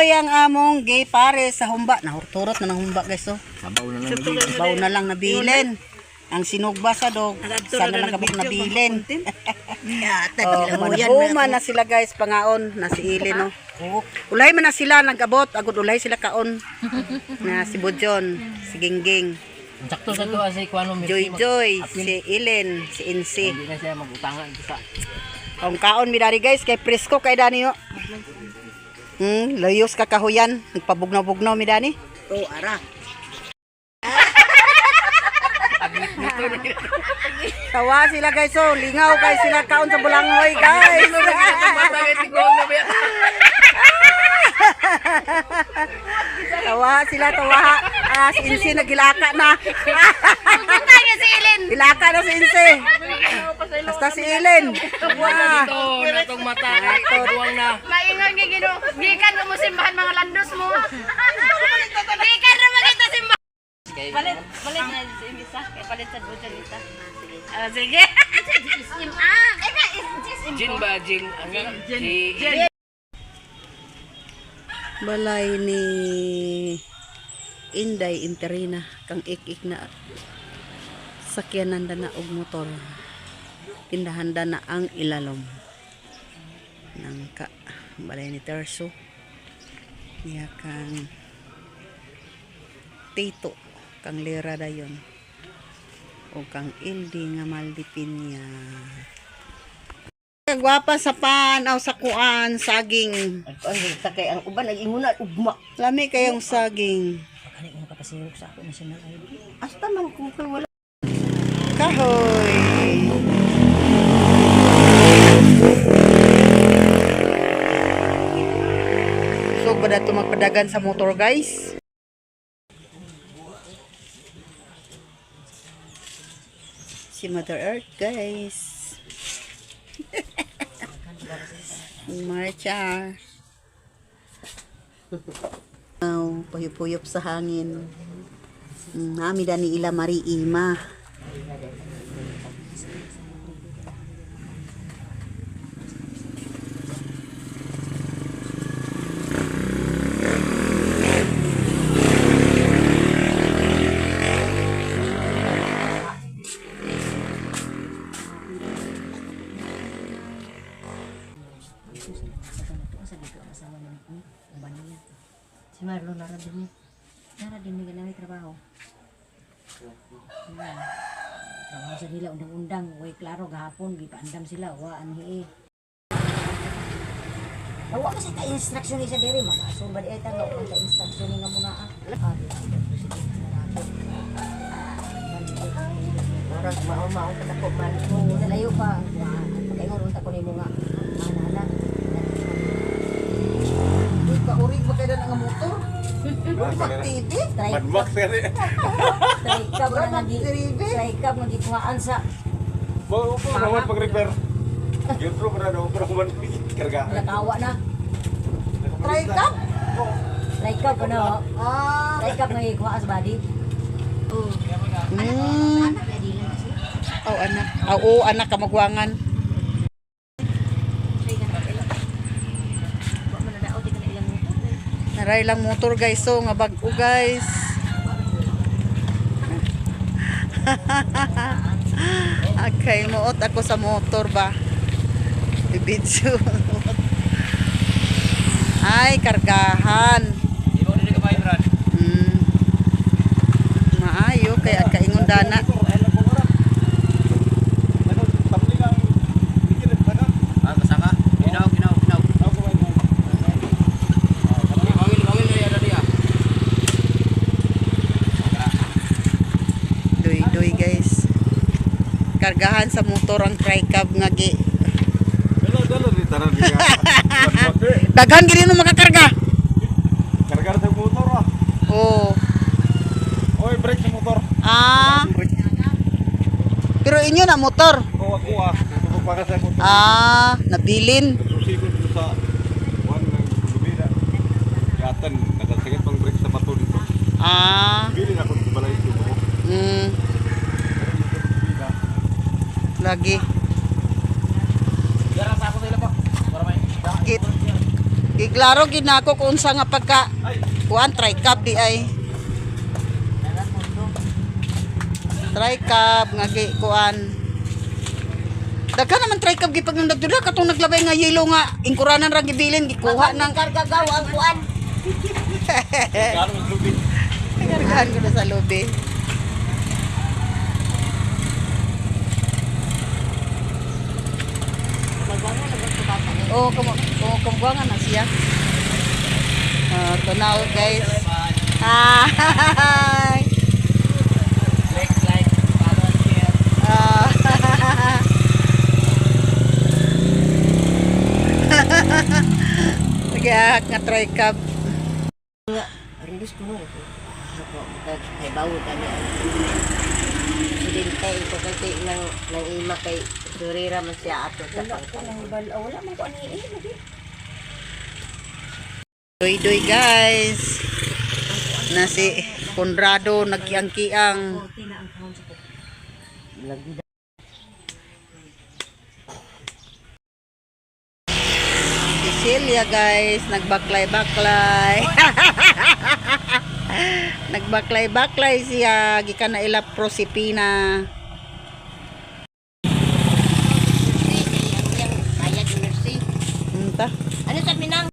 Langoy ang among gay pare sa humba. Nahurturot na ng humba guys oh. Sabaw na lang nabilin. Ang sinugba sa dog, sana lang kabuk nabilin. Manhuma na sila guys, pangaon na si Ilin no. Ulay man na sila nagabot, agud ulay sila kaon. Na si Budjon, si Gingging. Sakto sa to si Kuano Joy Joy, si Ilin, si Insi. Hindi na siya magutangan sa. Ang kaon mi dari guys kay presko kay dani yo. Layos ka kahuyan, nagpabugnaw-bugnaw mi dani. Oh, ara. Tawa sila guys oh, lingaw kay sila kaon sa Bulangoy guys. Tawa sila tawa. Si Insi nagilaka na. Kaya si Ilin. Ilaka na si Insi. Basta si Ilin. Natong mata, tuwang na. Maingon nga gino. Gikan mo simbahan mga landos mo. Gikan na magita simbahan. Palit na si Imisa. Kaya palit sa budget nita. Sige. Jin ba Jin? Jin. Balay ni Inday Interina kang ik-ik na sakyanan na og motor. Tindahan na ang ilalom. Nangka balay ni Terso. Iya kang Tito kang Lera dayon. O kang Ildi nga Maldipinya. Gwapa sa panaw sa kuan saging. Ay, sakay ang uban nag-inguna ugma. Lami kayong saging. Kani mo kapasirok sa ako national ID. Asta man ko kay wala. Kahoy. So ba dato magpadagan sa motor guys? Si Mother Earth guys. Marcha. Puyop-puyop sa hangin. Nami dani ila mariima. Si Marlon nara din ni ganang trabaho. Trabaho sa nila undang-undang, way klaro gahapon gipaandam sila wa anhi. Awa kasi ta instruction ni sa diri makaso ba di ay tangaw ta instruction ni nga muna Oras mao-mao ta ko man mo layo pa. Pagkaingon ta ko nimo nga ana Kaurig ba kayo nga motor? Mag-TV? Madmak seri. Traikab na traikab na gikuhaan sa Bawa po naman pag-repair. Yun bro, para daw para kuman karga. nakawa na. Traikab? Traikab na ho. Traikab na gikuhaan sa body. Oh, anak. Oo, anak kamagwangan. Naray lang motor guys, so nga bag-o guys. Okay, muot ako sa motor ba. Bibidyo. Ay, kargahan. Ibo dili ka Brad. Maayo kay kaingon dana. Kasaka. Ginaw. Doy guys. Kargahan sa motor ang tricab nga gi. Dalo di tanan dia. Daghan gini no makakarga. Karga sa motor ah. Oh. Oy, brake sa motor. Pero inyo na motor. Ako ah. Pagpagas sa motor. Nabilin. Susikot sa one ng lumina. Yatan nakasingit pang brake sa bato dito. Bili na ko sa balay dito. Lagi. Gara sa ako nila pa. Para may Giklaro ginako kung unsa nga pagka kuan try cup di ay. Try cup nga gi kuan. Daghan naman try cup gi pag nagduda katong naglabay nga yelo nga ingkuranan ra gibilin gikuha nang Kargagaw ang kuan. Gano'n ang lubi. kargahan ko na sa lobe. Oh, kumbuangan na siya. Tunaw guys. Hi. Nag-iahak nga try cup. Rindos ko no. Kay bawo tani. Sidinte ito kay nang ima kay surira man siya ato sa pangkal. Wala man ko ani Doy guys. Na si Conrado nagkiang-kiang. Si Celia guys, nagbaklay-baklay. Nagbaklay-baklay siya gikan na ila prosipina. Bayad university. Unta? Ano sa Minang?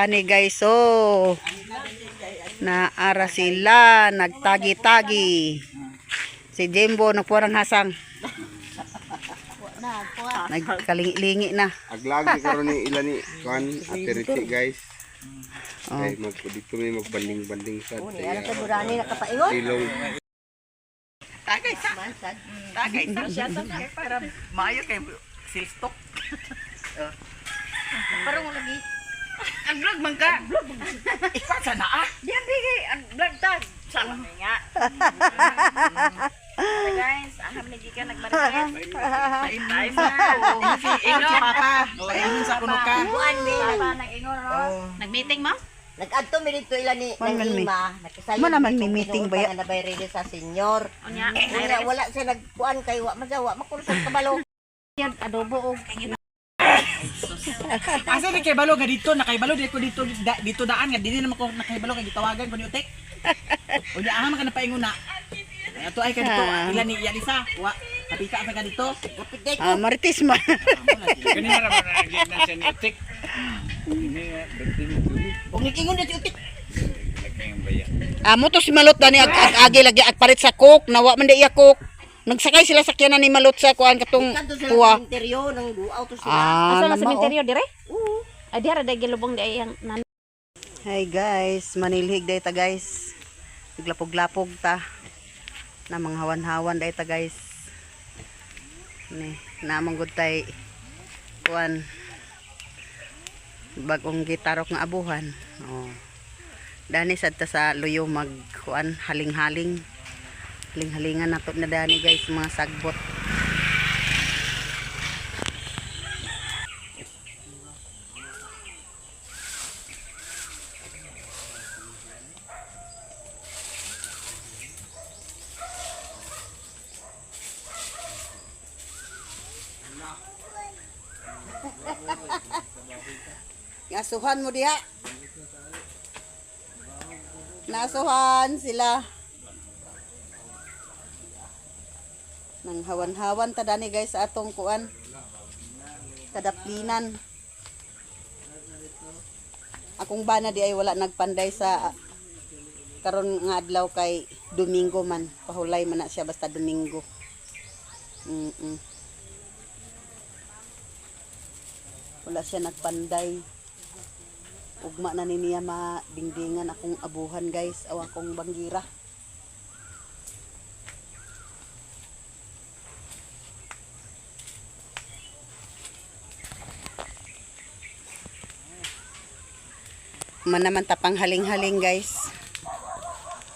Ani guys, so naara sila, nagtagi-tagi. Si Jimbo nagpuarang hasang. Nagkalingi-lingi na. Aglagi karon ni ilan ni kuan atiriti guys. Ay dito may magbanding-banding sa Ano sa burani nakapaingon? ilong. Tagay sa. Tagay sa siya para maayo kay silstok. Parang mo lagi. Ang vlog man ka. Ikaw sa naa. Diyan bigay ang vlog tag. Sama nga. Guys, aham ni Gika nagmarites. Time na. Ino papa. Paingon sa kuno ka. Buwan mi. Papa nang ingon no. Nag-meeting mo? Nag-adto mi dito ila ni Ima. Nagkasayo. Man naman may meeting ba ya? Na bay ready sa senior. Unya, wala siya nagkuan kay wa majawa makulusot kabalo. Yan adobo og Asa ni kay balo ga dito, nakaibalo di ko dito daan nga dili naman ko nakaibalo kay gitawagan ko ni utek. O di aham ka na paingon na. Ato ay ka dito, ilan ni Yalisa, wa kapika ka dito. kapit Marites man. Kanina ra man na siya ni Utik. og nikingon dito utik. Amo to si Malot dani agi lagi palit sa cook, nawa man di iya cook. Nagsakay sila sakyanan ni Malot sa kuan katong tuwa. Interior nang duaw to sila. Asa na sa Cementerio dire? Oo. Ay diara day gilubong day ang nan. Hi guys, manilhig day ta guys. Naglapog-lapog ta. Na mga hawan-hawan day ta guys. Ni namang gud tay kuan bagong gitarok nga abuhan. Oh. Dani sad ta sa luyo mag kuan haling-haling. Haling-halingan nato na dani guys mga sagbot. Nasuhan mo diha. Nasuhan sila. Nang hawan-hawan ta dani guys sa atong kuan. Kadaplinan. Akong bana di ay wala nagpanday sa karon nga adlaw kay Domingo man. Pahulay man na siya basta Domingo. Wala siya nagpanday. Ugma na niya madingdingan akong abuhan guys, aw akong banggira. Man naman tapang haling-haling guys.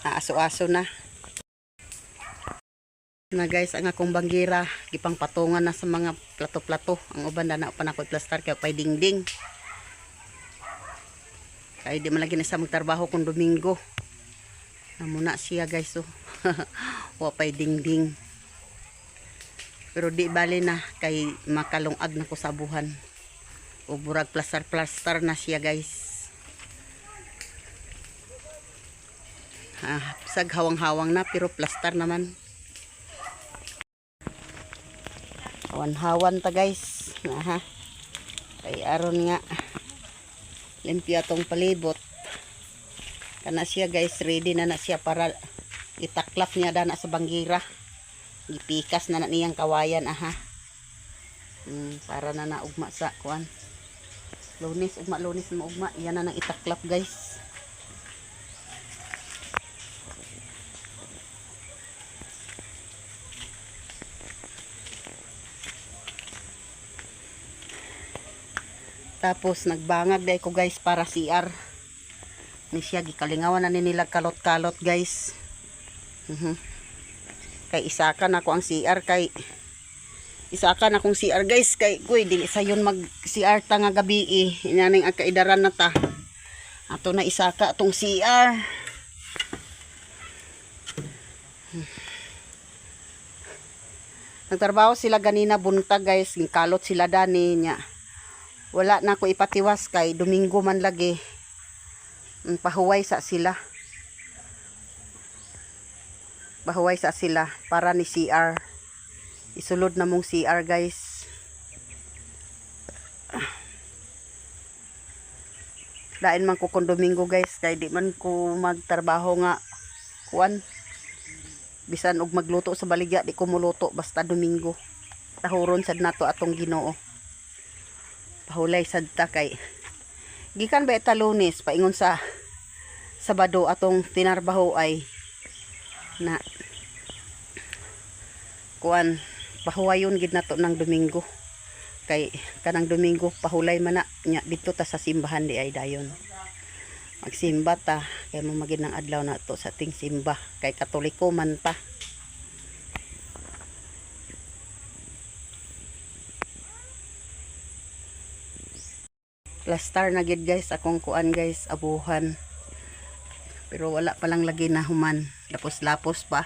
Aso-aso na. Na guys, ang akong banggira gipang patungan na sa mga plato-plato. Ang uban na pa na ko plaster kay pay dingding. Kaya di man lagi na sa magtrabaho kung Domingo. Namuna siya guys. So. Wapay dingding. Pero di bali na kay makalungag na ko sa buhan. O burag plaster na siya guys. Sag hawang-hawang na pero plaster naman. Hawan-hawan ta guys. Kay aron nga limpyo atong palibot. Kana siya guys, ready na siya para itaklap niya dana sa banggira. Gipikas na niyang kawayan para na naugma sa kuan. Lunis na maugma. Yan na nang itaklap guys. Tapos nagbangag day ko guys para CR. Ni siya gikalingawan na nila kalot-kalot guys. Kay isakan ako ang CR kay isakan akong CR guys kay kuy dili sayon mag CR ta nga gabi inaning ang kaidaran na ta. Ato na isaka atong CR. Nagtrabaho sila ganina buntag guys, gikalot sila dani nya. Wala na ko ipatiwas kay Domingo man lagi. Pahuway sa sila. Pahuway sa sila para ni CR. Isulod na mong CR guys. Dain man ko kung Domingo guys kay di man ko magtrabaho nga kuan. Bisan og magluto sa baligya di ko muluto basta Domingo. Tahuron sad nato atong Ginoo. Pahulay sad ta kay gikan ba eta Lunes paingon sa Sabado atong tinarbaho ay na kuan pahuwayon gid nato ng Domingo kay kanang Domingo pahulay man na nya dito ta sa simbahan di ay dayon magsimba ta kay mo magid ng adlaw nato sa ting simba kay Katoliko man ta. Plaster na gid guys akong kuan guys abuhan. Pero wala pa lang lagi na human. Lapos-lapos pa.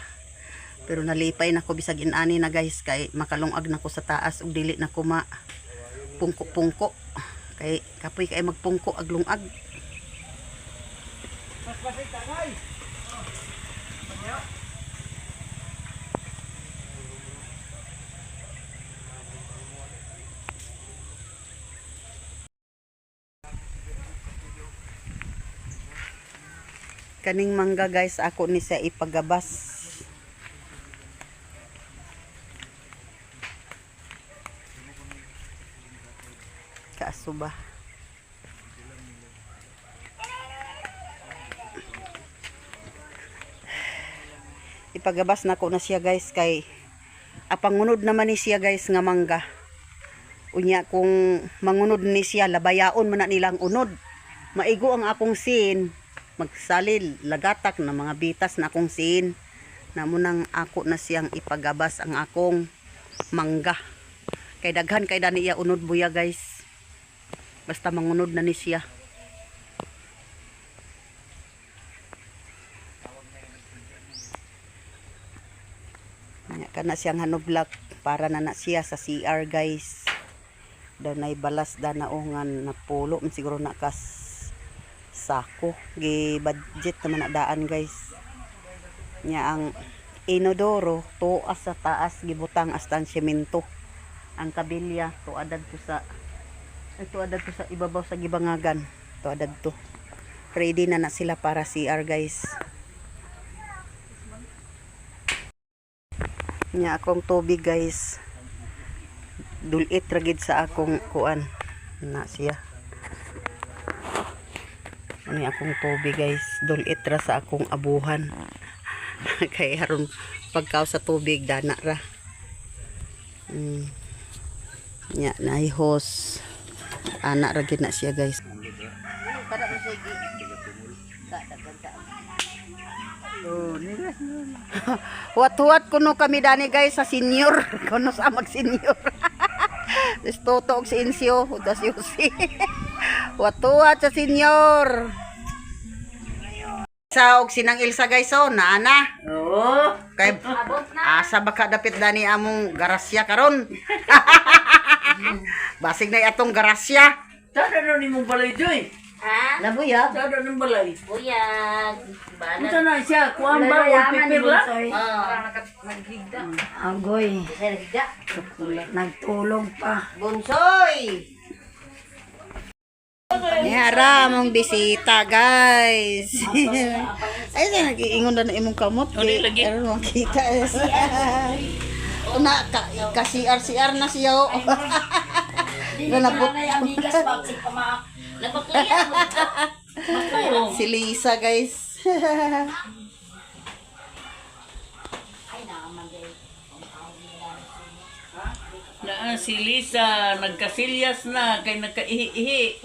Pero nalipay na ko bisag inani na guys kay makalungag na ko sa taas ug dili na ko ma pungko-pungko. Kay kapoy kay magpungko ag lungag. Kaning mangga guys ako ni siya ipagabas. Kaasuba. Ipagabas na ko na siya guys kay apangunod naman ni siya guys nga mangga. Unya kung mangunod ni siya labayaon man na nilang unod. Maigo ang akong sin. Magsalil lagatak na mga bitas na akong sin namunang ako na siyang ipagabas ang akong mangga kay daghan kay dani iya unod buya guys basta mangunod na ni siya. Nya kana siyang hanoblak para na siya sa CR guys daw nay balas danaongan na pulo siguro na kas sako gi budget naman na daan guys nya ang inodoro tuas sa taas gibutang astan semento ang kabilya tuadad to sa ibabaw sa gibangagan tuadad to ready na sila para CR guys nya akong tubig guys dulit ragid sa akong kuan na siya. Ano akong tubig guys, dulit ra sa akong abuhan. Kay haron pagkaw sa tubig dana ra. Nya nay hose. Ana ra gid na siya guys. Huwat-huwat kuno kami dani guys sa senior. Kuno sa mag senior. Toto og si Insyo, udas Yusi. Huwat-huwat sa senior. Sa og sinang Ilsa guys, oh, naana. Oh. Kay asa baka dapit dani among garasya karon. Basig na atong garasya. Tada na ni mong balay joy. Ha? Labuya. Tada ng balay. Buyag. Unsa na siya? Kuan ba wallpaper lang? Agoy, Sergida. nagtulog pa. Bunsoy. Nihara mong bisita, guys. Ay, sa nag-iingon na imong kamot. Uli lagi. Pero makita. Na, ka-CR na siya. Nanapot. Si Lisa, guys. Na si Lisa nagkasilyas na kay nagkaihi-ihi.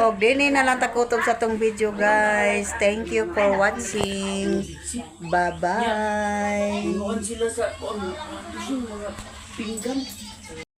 Og dini na lang takutob sa tong video, guys. Thank you for watching. Bye-bye. Kuan sila sa pinggan.